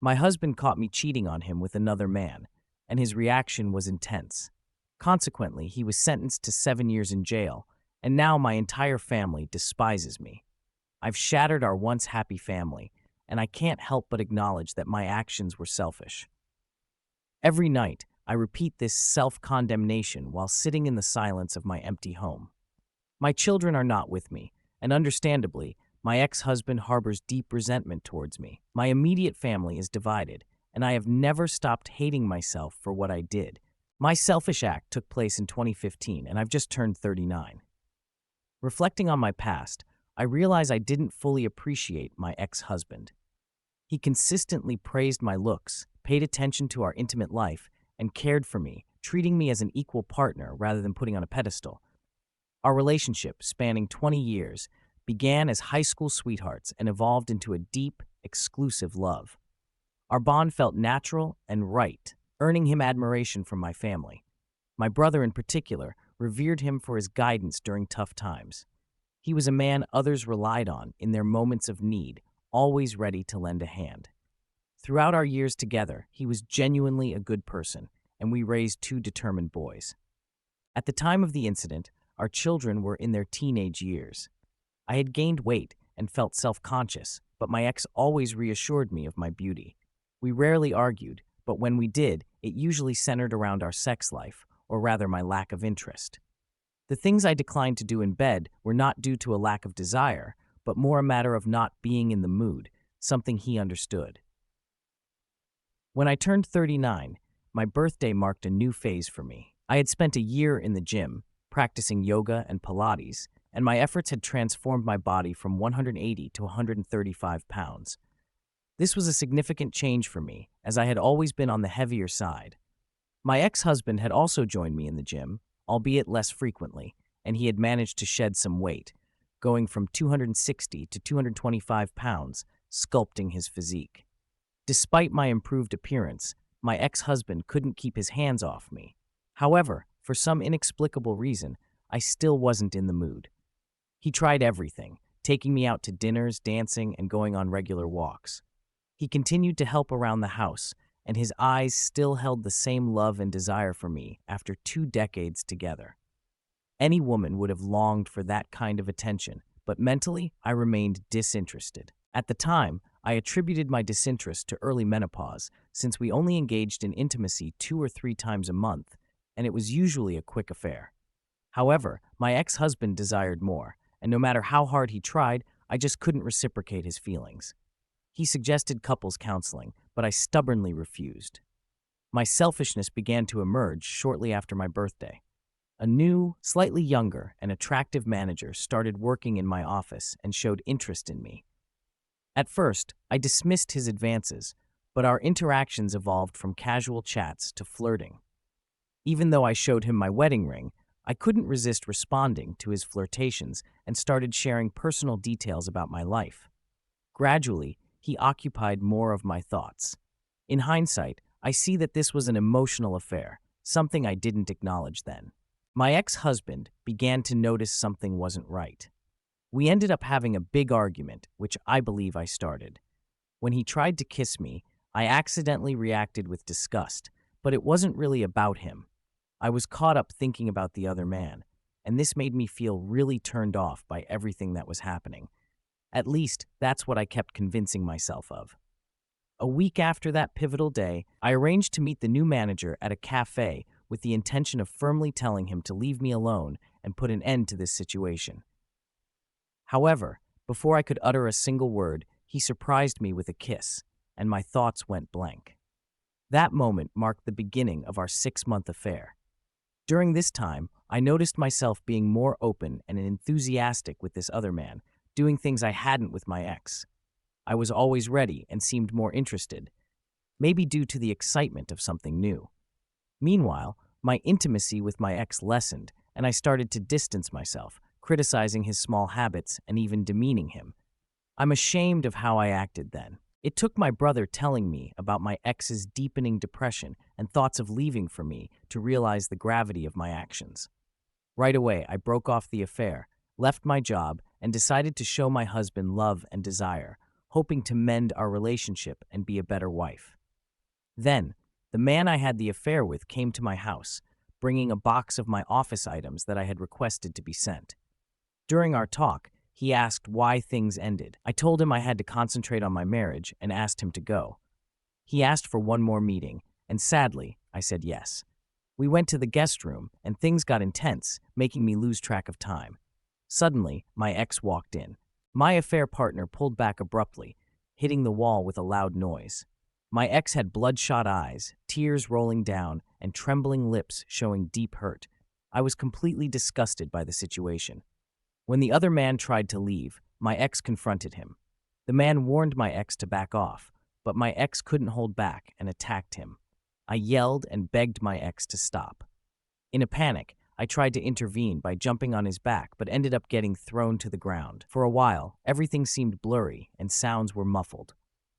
My husband caught me cheating on him with another man, and his reaction was intense. Consequently, he was sentenced to 7 years in jail, and now my entire family despises me. I've shattered our once happy family, and I can't help but acknowledge that my actions were selfish. Every night, I repeat this self-condemnation while sitting in the silence of my empty home. My children are not with me, and understandably, my ex-husband harbors deep resentment towards me. My immediate family is divided, and I have never stopped hating myself for what I did. My selfish act took place in 2015, and I've just turned 39. Reflecting on my past, I realize I didn't fully appreciate my ex-husband. He consistently praised my looks, paid attention to our intimate life, and cared for me, treating me as an equal partner rather than putting on a pedestal. Our relationship, spanning 20 years, began as high school sweethearts and evolved into a deep, exclusive love. Our bond felt natural and right, earning him admiration from my family. My brother, in particular, revered him for his guidance during tough times. He was a man others relied on in their moments of need, always ready to lend a hand. Throughout our years together, he was genuinely a good person, and we raised two determined boys. At the time of the incident, our children were in their teenage years. I had gained weight and felt self-conscious, but my ex always reassured me of my beauty. We rarely argued, but when we did, it usually centered around our sex life, or rather my lack of interest. The things I declined to do in bed were not due to a lack of desire, but more a matter of not being in the mood, something he understood. When I turned 39, my birthday marked a new phase for me. I had spent a year in the gym, practicing yoga and Pilates, and my efforts had transformed my body from 180 to 135 pounds. This was a significant change for me, as I had always been on the heavier side. My ex-husband had also joined me in the gym, albeit less frequently, and he had managed to shed some weight, going from 260 to 225 pounds, sculpting his physique. Despite my improved appearance, my ex-husband couldn't keep his hands off me. However, for some inexplicable reason, I still wasn't in the mood. He tried everything, taking me out to dinners, dancing, and going on regular walks. He continued to help around the house, and his eyes still held the same love and desire for me after 2 decades together. Any woman would have longed for that kind of attention, but mentally, I remained disinterested. At the time, I attributed my disinterest to early menopause, since we only engaged in intimacy 2 or 3 times a month, and it was usually a quick affair. However, my ex-husband desired more, and no matter how hard he tried, I just couldn't reciprocate his feelings. He suggested couples counseling, but I stubbornly refused. My selfishness began to emerge shortly after my birthday. A new, slightly younger, and attractive manager started working in my office and showed interest in me. At first, I dismissed his advances, but our interactions evolved from casual chats to flirting. Even though I showed him my wedding ring, I couldn't resist responding to his flirtations and started sharing personal details about my life. Gradually, he occupied more of my thoughts. In hindsight, I see that this was an emotional affair, something I didn't acknowledge then. My ex-husband began to notice something wasn't right. We ended up having a big argument, which I believe I started. When he tried to kiss me, I accidentally reacted with disgust, but it wasn't really about him. I was caught up thinking about the other man, and this made me feel really turned off by everything that was happening. At least, that's what I kept convincing myself of. A week after that pivotal day, I arranged to meet the new manager at a cafe with the intention of firmly telling him to leave me alone and put an end to this situation. However, before I could utter a single word, he surprised me with a kiss, and my thoughts went blank. That moment marked the beginning of our 6-month affair. During this time, I noticed myself being more open and enthusiastic with this other man, doing things I hadn't with my ex. I was always ready and seemed more interested, maybe due to the excitement of something new. Meanwhile, my intimacy with my ex lessened, and I started to distance myself, criticizing his small habits and even demeaning him. I'm ashamed of how I acted then. It took my brother telling me about my ex's deepening depression and thoughts of leaving for me to realize the gravity of my actions. Right away, I broke off the affair, left my job, and decided to show my husband love and desire, hoping to mend our relationship and be a better wife. Then, the man I had the affair with came to my house, bringing a box of my office items that I had requested to be sent. During our talk, he asked why things ended. I told him I had to concentrate on my marriage and asked him to go. He asked for one more meeting, and sadly, I said yes. We went to the guest room, and things got intense, making me lose track of time. Suddenly, my ex walked in. My affair partner pulled back abruptly, hitting the wall with a loud noise. My ex had bloodshot eyes, tears rolling down, and trembling lips showing deep hurt. I was completely disgusted by the situation. When the other man tried to leave, my ex confronted him. The man warned my ex to back off, but my ex couldn't hold back and attacked him. I yelled and begged my ex to stop. In a panic, I tried to intervene by jumping on his back but ended up getting thrown to the ground. For a while, everything seemed blurry and sounds were muffled.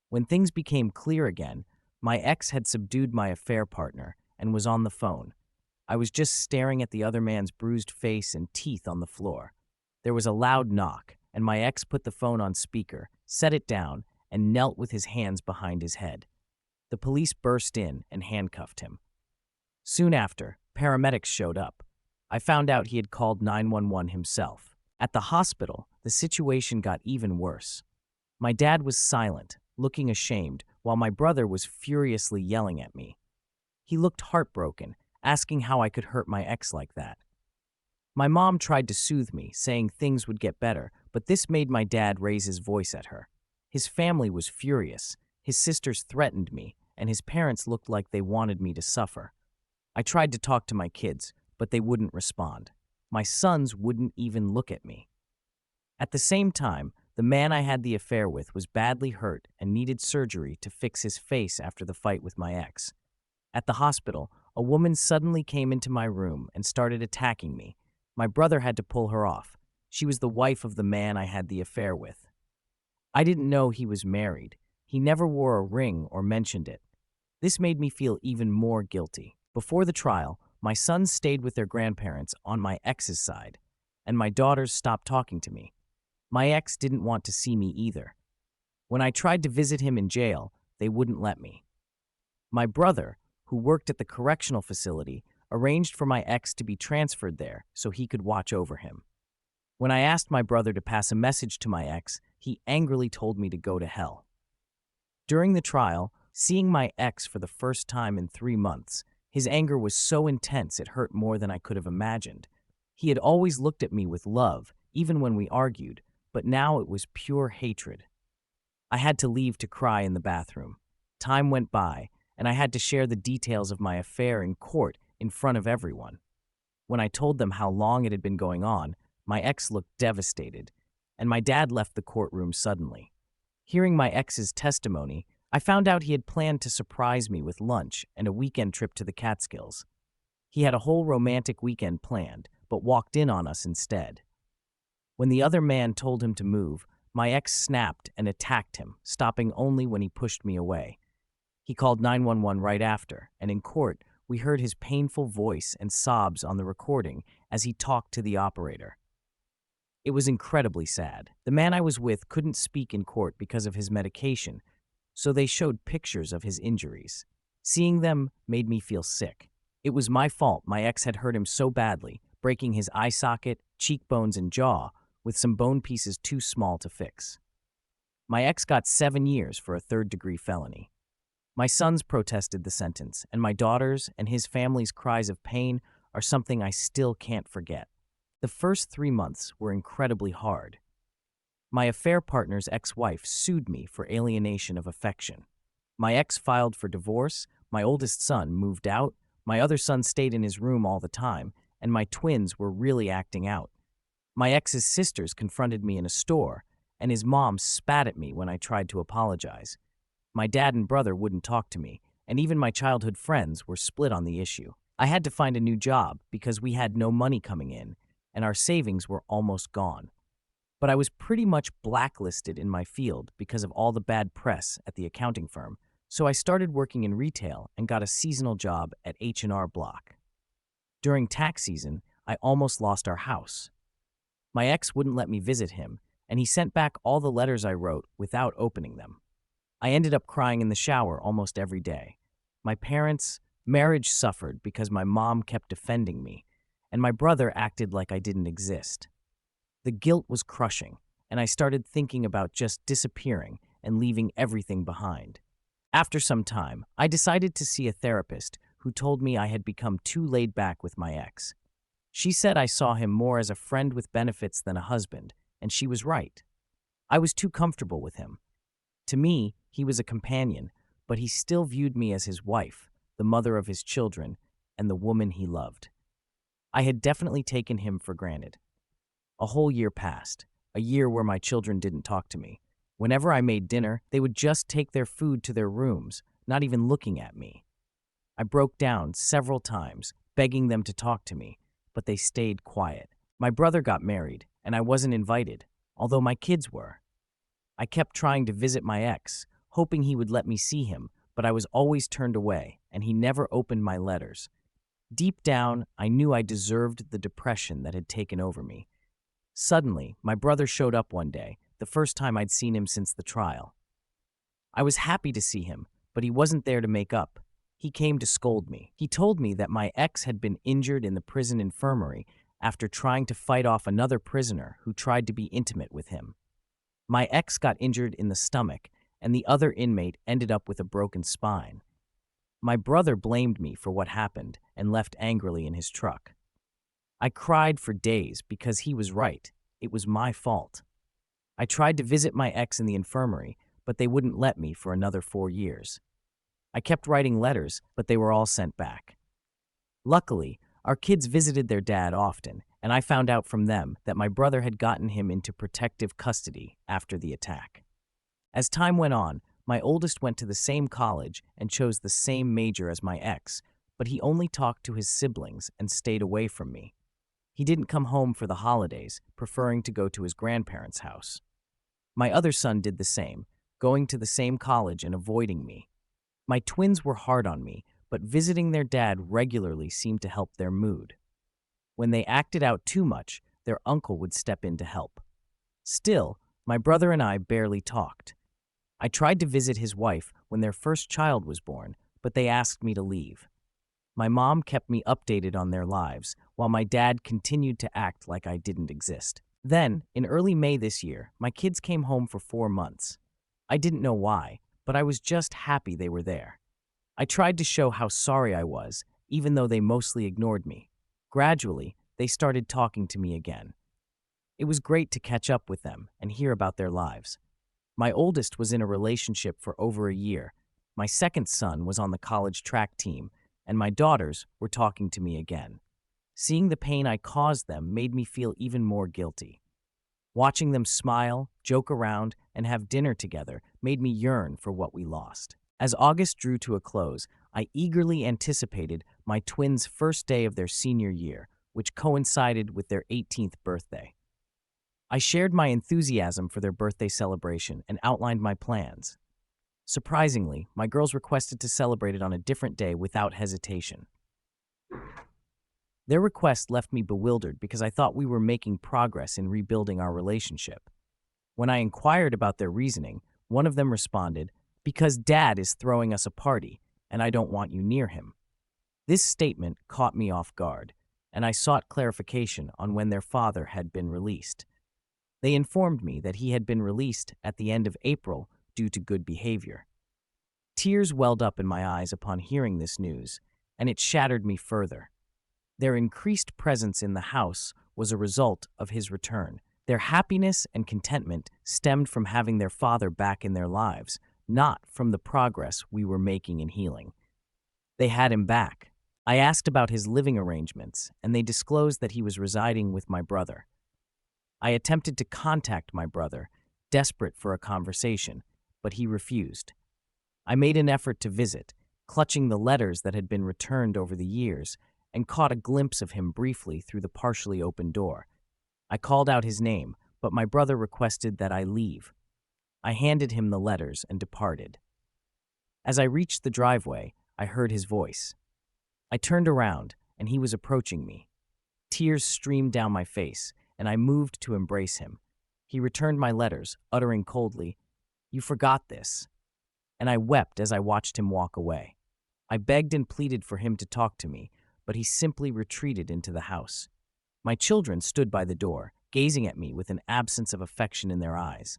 When things became clear again, my ex had subdued my affair partner and was on the phone. I was just staring at the other man's bruised face and teeth on the floor. There was a loud knock, and my ex put the phone on speaker, set it down, and knelt with his hands behind his head. The police burst in and handcuffed him. Soon after, paramedics showed up. I found out he had called 911 himself. At the hospital, the situation got even worse. My dad was silent, looking ashamed, while my brother was furiously yelling at me. He looked heartbroken, asking how I could hurt my ex like that. My mom tried to soothe me, saying things would get better, but this made my dad raise his voice at her. His family was furious. His sisters threatened me, and his parents looked like they wanted me to suffer. I tried to talk to my kids, but they wouldn't respond. My sons wouldn't even look at me. At the same time, the man I had the affair with was badly hurt and needed surgery to fix his face after the fight with my ex. At the hospital, a woman suddenly came into my room and started attacking me. My brother had to pull her off. She was the wife of the man I had the affair with. I didn't know he was married. He never wore a ring or mentioned it. This made me feel even more guilty. Before the trial, my sons stayed with their grandparents on my ex's side, and my daughters stopped talking to me. My ex didn't want to see me either. When I tried to visit him in jail, they wouldn't let me. My brother, who worked at the correctional facility, arranged for my ex to be transferred there so he could watch over him. When I asked my brother to pass a message to my ex, he angrily told me to go to hell. During the trial, seeing my ex for the first time in 3 months, his anger was so intense it hurt more than I could have imagined. He had always looked at me with love, even when we argued, but now it was pure hatred. I had to leave to cry in the bathroom. Time went by, and I had to share the details of my affair in court in front of everyone. When I told them how long it had been going on, my ex looked devastated, and my dad left the courtroom suddenly. Hearing my ex's testimony, I found out he had planned to surprise me with lunch and a weekend trip to the Catskills. He had a whole romantic weekend planned, but walked in on us instead. When the other man told him to move, my ex snapped and attacked him, stopping only when he pushed me away. He called 911 right after, and in court, we heard his painful voice and sobs on the recording as he talked to the operator. It was incredibly sad. The man I was with couldn't speak in court because of his medication, so they showed pictures of his injuries. Seeing them made me feel sick. It was my fault my ex had hurt him so badly, breaking his eye socket, cheekbones, and jaw, with some bone pieces too small to fix. My ex got 7 years for a third-degree felony. My sons protested the sentence, and my daughters and his family's cries of pain are something I still can't forget. The first 3 months were incredibly hard. My affair partner's ex-wife sued me for alienation of affection. My ex filed for divorce, my oldest son moved out, my other son stayed in his room all the time, and my twins were really acting out. My ex's sisters confronted me in a store, and his mom spat at me when I tried to apologize. My dad and brother wouldn't talk to me, and even my childhood friends were split on the issue. I had to find a new job because we had no money coming in, and our savings were almost gone. But I was pretty much blacklisted in my field because of all the bad press at the accounting firm, so I started working in retail and got a seasonal job at H&R Block. During tax season, I almost lost our house. My ex wouldn't let me visit him, and he sent back all the letters I wrote without opening them. I ended up crying in the shower almost every day. My parents' marriage suffered because my mom kept defending me, and my brother acted like I didn't exist. The guilt was crushing, and I started thinking about just disappearing and leaving everything behind. After some time, I decided to see a therapist who told me I had become too laid back with my ex. She said I saw him more as a friend with benefits than a husband, and she was right. I was too comfortable with him. To me, he was a companion, but he still viewed me as his wife, the mother of his children, and the woman he loved. I had definitely taken him for granted. A whole year passed, a year where my children didn't talk to me. Whenever I made dinner, they would just take their food to their rooms, not even looking at me. I broke down several times, begging them to talk to me, but they stayed quiet. My brother got married, and I wasn't invited, although my kids were. I kept trying to visit my ex, hoping he would let me see him, but I was always turned away, and he never opened my letters. Deep down, I knew I deserved the depression that had taken over me. Suddenly, my brother showed up one day, the first time I'd seen him since the trial. I was happy to see him, but he wasn't there to make up. He came to scold me. He told me that my ex had been injured in the prison infirmary after trying to fight off another prisoner who tried to be intimate with him. My ex got injured in the stomach, and the other inmate ended up with a broken spine. My brother blamed me for what happened and left angrily in his truck. I cried for days because he was right. It was my fault. I tried to visit my ex in the infirmary, but they wouldn't let me for another 4 years. I kept writing letters, but they were all sent back. Luckily, our kids visited their dad often, and I found out from them that my brother had gotten him into protective custody after the attack. As time went on, my oldest went to the same college and chose the same major as my ex, but he only talked to his siblings and stayed away from me. He didn't come home for the holidays, preferring to go to his grandparents' house. My other son did the same, going to the same college and avoiding me. My twins were hard on me, but visiting their dad regularly seemed to help their mood. When they acted out too much, their uncle would step in to help. Still, my brother and I barely talked. I tried to visit his wife when their first child was born, but they asked me to leave. My mom kept me updated on their lives, while my dad continued to act like I didn't exist. Then, in early May this year, my kids came home for 4 months. I didn't know why, but I was just happy they were there. I tried to show how sorry I was, even though they mostly ignored me. Gradually, they started talking to me again. It was great to catch up with them and hear about their lives. My oldest was in a relationship for over a year. My second son was on the college track team, and my daughters were talking to me again. Seeing the pain I caused them made me feel even more guilty. Watching them smile, joke around, and have dinner together made me yearn for what we lost. As August drew to a close, I eagerly anticipated my twins' first day of their senior year, which coincided with their 18th birthday. I shared my enthusiasm for their birthday celebration and outlined my plans. Surprisingly, my girls requested to celebrate it on a different day without hesitation. Their request left me bewildered because I thought we were making progress in rebuilding our relationship. When I inquired about their reasoning, one of them responded, "Because Dad is throwing us a party, and I don't want you near him." This statement caught me off guard, and I sought clarification on when their father had been released. They informed me that he had been released at the end of April due to good behavior. Tears welled up in my eyes upon hearing this news, and it shattered me further. Their increased presence in the house was a result of his return. Their happiness and contentment stemmed from having their father back in their lives, not from the progress we were making in healing. They had him back. I asked about his living arrangements, and they disclosed that he was residing with my brother. I attempted to contact my brother, desperate for a conversation, but he refused. I made an effort to visit, clutching the letters that had been returned over the years, and caught a glimpse of him briefly through the partially open door. I called out his name, but my brother requested that I leave. I handed him the letters and departed. As I reached the driveway, I heard his voice. I turned around, and he was approaching me. Tears streamed down my face, and I moved to embrace him. He returned my letters, uttering coldly, "You forgot this," and I wept as I watched him walk away. I begged and pleaded for him to talk to me, but he simply retreated into the house. My children stood by the door, gazing at me with an absence of affection in their eyes.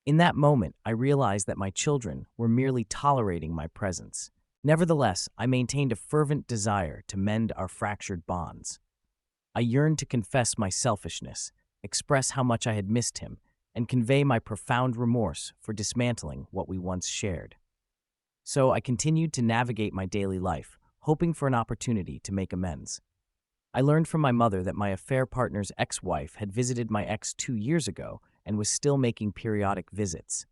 In that moment, I realized that my children were merely tolerating my presence. Nevertheless, I maintained a fervent desire to mend our fractured bonds. I yearned to confess my selfishness, express how much I had missed him, and convey my profound remorse for dismantling what we once shared. So I continued to navigate my daily life, hoping for an opportunity to make amends. I learned from my mother that my affair partner's ex-wife had visited my ex 2 years ago and was still making periodic visits.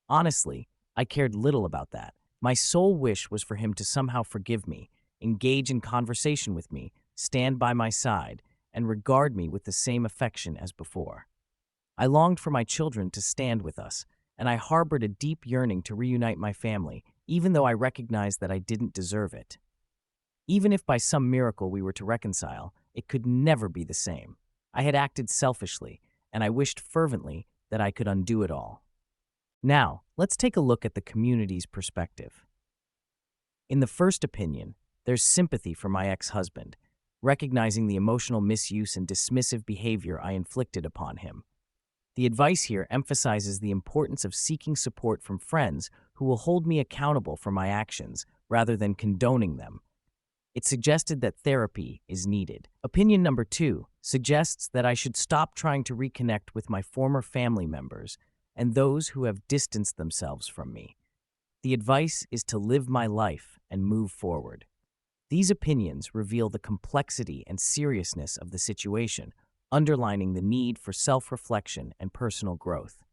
Honestly, I cared little about that. My sole wish was for him to somehow forgive me, engage in conversation with me, stand by my side, and regard me with the same affection as before. I longed for my children to stand with us, and I harbored a deep yearning to reunite my family, even though I recognized that I didn't deserve it. Even if by some miracle we were to reconcile, it could never be the same. I had acted selfishly, and I wished fervently that I could undo it all. Now, let's take a look at the community's perspective. In the first opinion, there's sympathy for my ex-husband, recognizing the emotional misuse and dismissive behavior I inflicted upon him. The advice here emphasizes the importance of seeking support from friends who will hold me accountable for my actions rather than condoning them. It suggested that therapy is needed. Opinion number 2 suggests that I should stop trying to reconnect with my former family members and those who have distanced themselves from me. The advice is to live my life and move forward. These opinions reveal the complexity and seriousness of the situation, underlining the need for self-reflection and personal growth.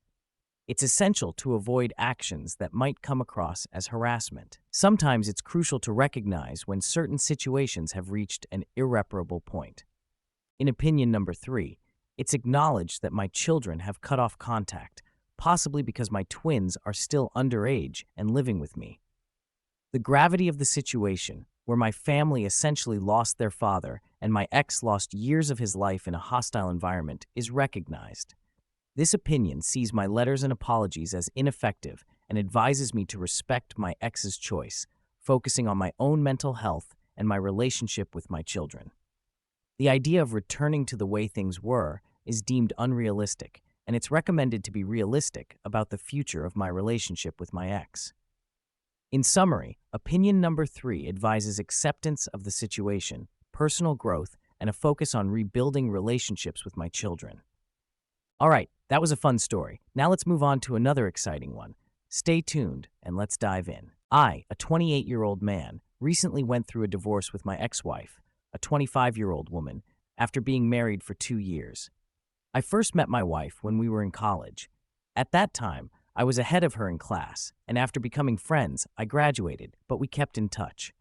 It's essential to avoid actions that might come across as harassment. Sometimes it's crucial to recognize when certain situations have reached an irreparable point. In opinion number 3, it's acknowledged that my children have cut off contact, possibly because my twins are still underage and living with me. The gravity of the situation, where my family essentially lost their father and my ex lost years of his life in a hostile environment, is recognized. This opinion sees my letters and apologies as ineffective and advises me to respect my ex's choice, focusing on my own mental health and my relationship with my children. The idea of returning to the way things were is deemed unrealistic, and it's recommended to be realistic about the future of my relationship with my ex. In summary, opinion number 3 advises acceptance of the situation, personal growth, and a focus on rebuilding relationships with my children. All right, that was a fun story. Now let's move on to another exciting one. Stay tuned and let's dive in. I, a 28-year-old man, recently went through a divorce with my ex-wife, a 25-year-old woman, after being married for 2 years. I first met my wife when we were in college. At that time, I was ahead of her in class, and after becoming friends, I graduated, but we kept in touch.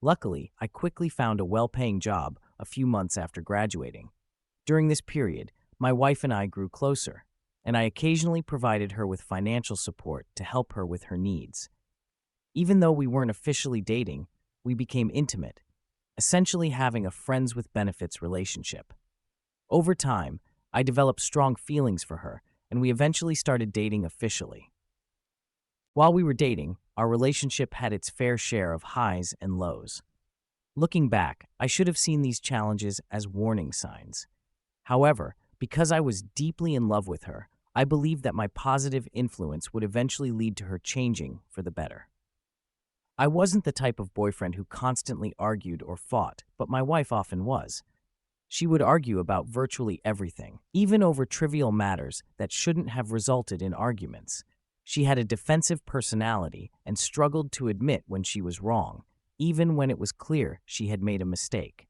Luckily, I quickly found a well-paying job a few months after graduating. During this period, my wife and I grew closer, and I occasionally provided her with financial support to help her with her needs. Even though we weren't officially dating, we became intimate, essentially having a friends with benefits relationship. Over time, I developed strong feelings for her, and we eventually started dating officially. While we were dating, our relationship had its fair share of highs and lows. Looking back, I should have seen these challenges as warning signs. However, because I was deeply in love with her, I believed that my positive influence would eventually lead to her changing for the better. I wasn't the type of boyfriend who constantly argued or fought, but my wife often was. She would argue about virtually everything, even over trivial matters that shouldn't have resulted in arguments. She had a defensive personality and struggled to admit when she was wrong, even when it was clear she had made a mistake.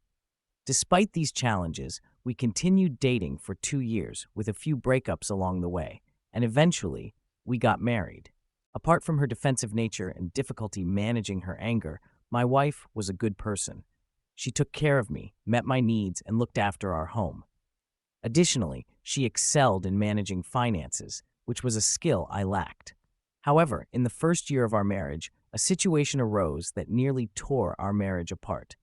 Despite these challenges, we continued dating for 2 years with a few breakups along the way, and eventually, we got married. Apart from her defensive nature and difficulty managing her anger, my wife was a good person. She took care of me, met my needs, and looked after our home. Additionally, she excelled in managing finances, which was a skill I lacked. However, in the first year of our marriage, a situation arose that nearly tore our marriage apart.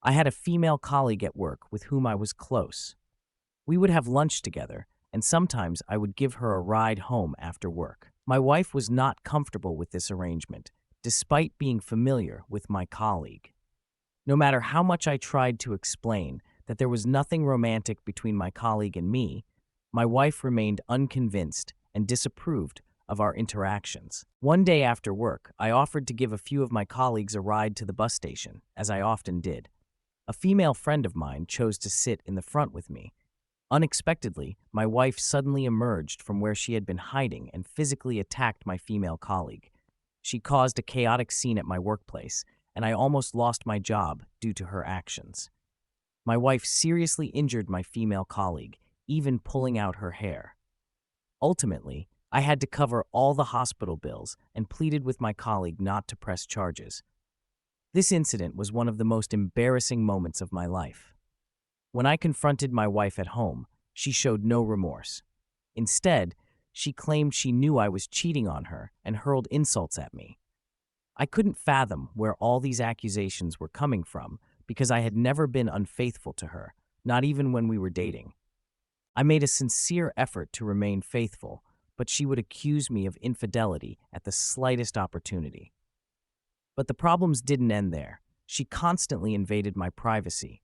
I had a female colleague at work with whom I was close. We would have lunch together, and sometimes I would give her a ride home after work. My wife was not comfortable with this arrangement, despite being familiar with my colleague. No matter how much I tried to explain that there was nothing romantic between my colleague and me, my wife remained unconvinced and disapproved of our interactions. One day after work, I offered to give a few of my colleagues a ride to the bus station, as I often did. A female friend of mine chose to sit in the front with me. Unexpectedly, my wife suddenly emerged from where she had been hiding and physically attacked my female colleague. She caused a chaotic scene at my workplace, and I almost lost my job due to her actions. My wife seriously injured my female colleague, even pulling out her hair. Ultimately, I had to cover all the hospital bills and pleaded with my colleague not to press charges. This incident was one of the most embarrassing moments of my life. When I confronted my wife at home, she showed no remorse. Instead, she claimed she knew I was cheating on her and hurled insults at me. I couldn't fathom where all these accusations were coming from because I had never been unfaithful to her, not even when we were dating. I made a sincere effort to remain faithful, but she would accuse me of infidelity at the slightest opportunity. But the problems didn't end there. She constantly invaded my privacy.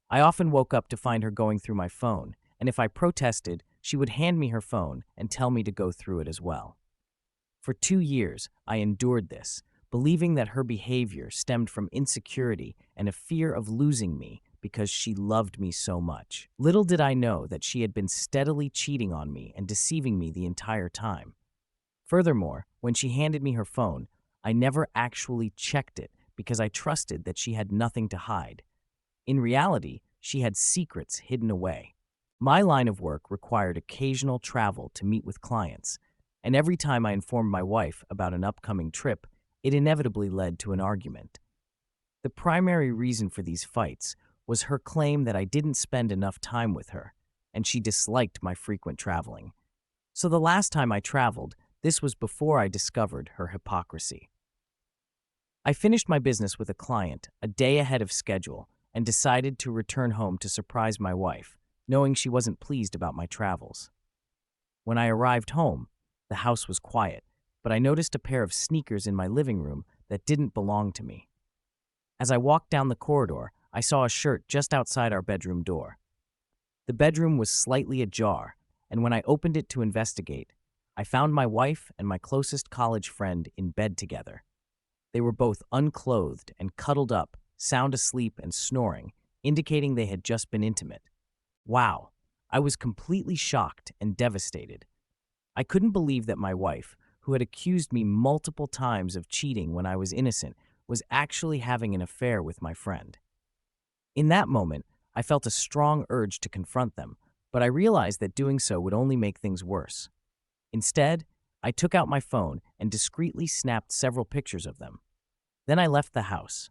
I often woke up to find her going through my phone, and if I protested, she would hand me her phone and tell me to go through it as well. For 2 years, I endured this, believing that her behavior stemmed from insecurity and a fear of losing me because she loved me so much. Little did I know that she had been steadily cheating on me and deceiving me the entire time. Furthermore, when she handed me her phone, I never actually checked it because I trusted that she had nothing to hide. In reality, she had secrets hidden away. My line of work required occasional travel to meet with clients, and every time I informed my wife about an upcoming trip, it inevitably led to an argument. The primary reason for these fights was her claim that I didn't spend enough time with her, and she disliked my frequent traveling. So the last time I traveled, this was before I discovered her hypocrisy. I finished my business with a client a day ahead of schedule and decided to return home to surprise my wife, knowing she wasn't pleased about my travels. When I arrived home, the house was quiet, but I noticed a pair of sneakers in my living room that didn't belong to me. As I walked down the corridor, I saw a shirt just outside our bedroom door. The bedroom was slightly ajar, and when I opened it to investigate, I found my wife and my closest college friend in bed together. They were both unclothed and cuddled up, sound asleep and snoring, indicating they had just been intimate. Wow, I was completely shocked and devastated. I couldn't believe that my wife, who had accused me multiple times of cheating when I was innocent, was actually having an affair with my friend. In that moment, I felt a strong urge to confront them, but I realized that doing so would only make things worse. Instead, I took out my phone and discreetly snapped several pictures of them. Then I left the house.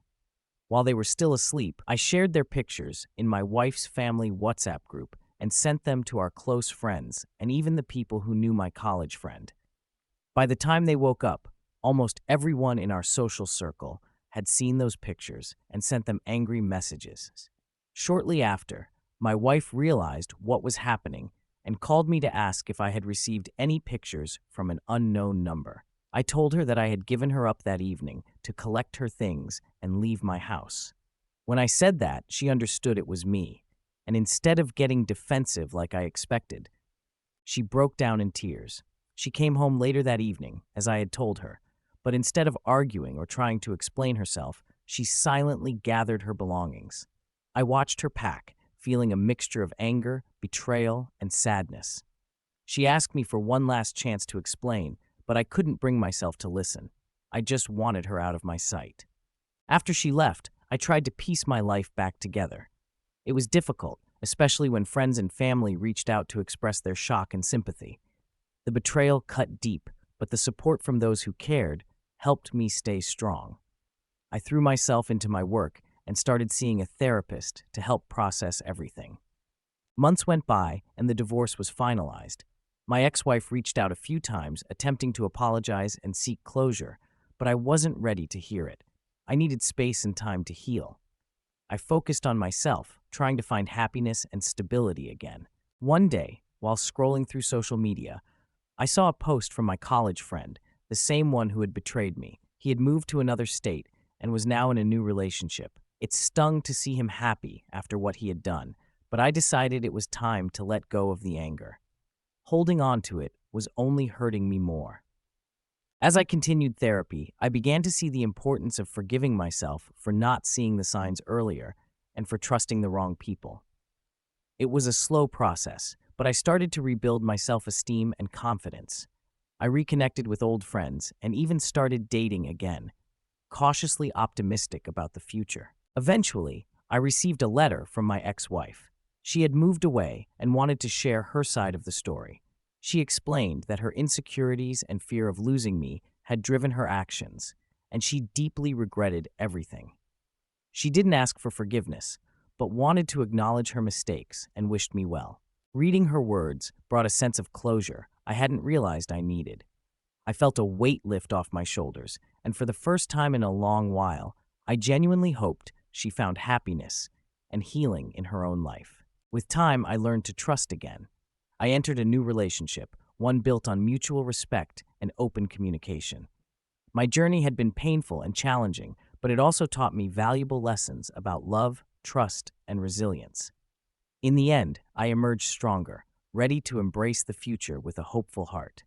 While they were still asleep, I shared their pictures in my wife's family WhatsApp group and sent them to our close friends and even the people who knew my college friend. By the time they woke up, almost everyone in our social circle had seen those pictures and sent them angry messages. Shortly after, my wife realized what was happening and called me to ask if I had received any pictures from an unknown number. I told her that I had given her up that evening to collect her things and leave my house. When I said that, she understood it was me, and instead of getting defensive like I expected, she broke down in tears. She came home later that evening, as I had told her, but instead of arguing or trying to explain herself, she silently gathered her belongings. I watched her pack, feeling a mixture of anger, betrayal, and sadness. She asked me for one last chance to explain, but I couldn't bring myself to listen. I just wanted her out of my sight. After she left, I tried to piece my life back together. It was difficult, especially when friends and family reached out to express their shock and sympathy. The betrayal cut deep, but the support from those who cared helped me stay strong. I threw myself into my work and started seeing a therapist to help process everything. Months went by and the divorce was finalized. My ex-wife reached out a few times, attempting to apologize and seek closure, but I wasn't ready to hear it. I needed space and time to heal. I focused on myself, trying to find happiness and stability again. One day, while scrolling through social media, I saw a post from my college friend, the same one who had betrayed me. He had moved to another state and was now in a new relationship. It stung to see him happy after what he had done, but I decided it was time to let go of the anger. Holding on to it was only hurting me more. As I continued therapy, I began to see the importance of forgiving myself for not seeing the signs earlier and for trusting the wrong people. It was a slow process, but I started to rebuild my self-esteem and confidence. I reconnected with old friends and even started dating again, cautiously optimistic about the future. Eventually, I received a letter from my ex-wife. She had moved away and wanted to share her side of the story. She explained that her insecurities and fear of losing me had driven her actions, and she deeply regretted everything. She didn't ask for forgiveness, but wanted to acknowledge her mistakes and wished me well. Reading her words brought a sense of closure I hadn't realized I needed. I felt a weight lift off my shoulders, and for the first time in a long while, I genuinely hoped she found happiness and healing in her own life. With time, I learned to trust again. I entered a new relationship, one built on mutual respect and open communication. My journey had been painful and challenging, but it also taught me valuable lessons about love, trust, and resilience. In the end, I emerged stronger, ready to embrace the future with a hopeful heart.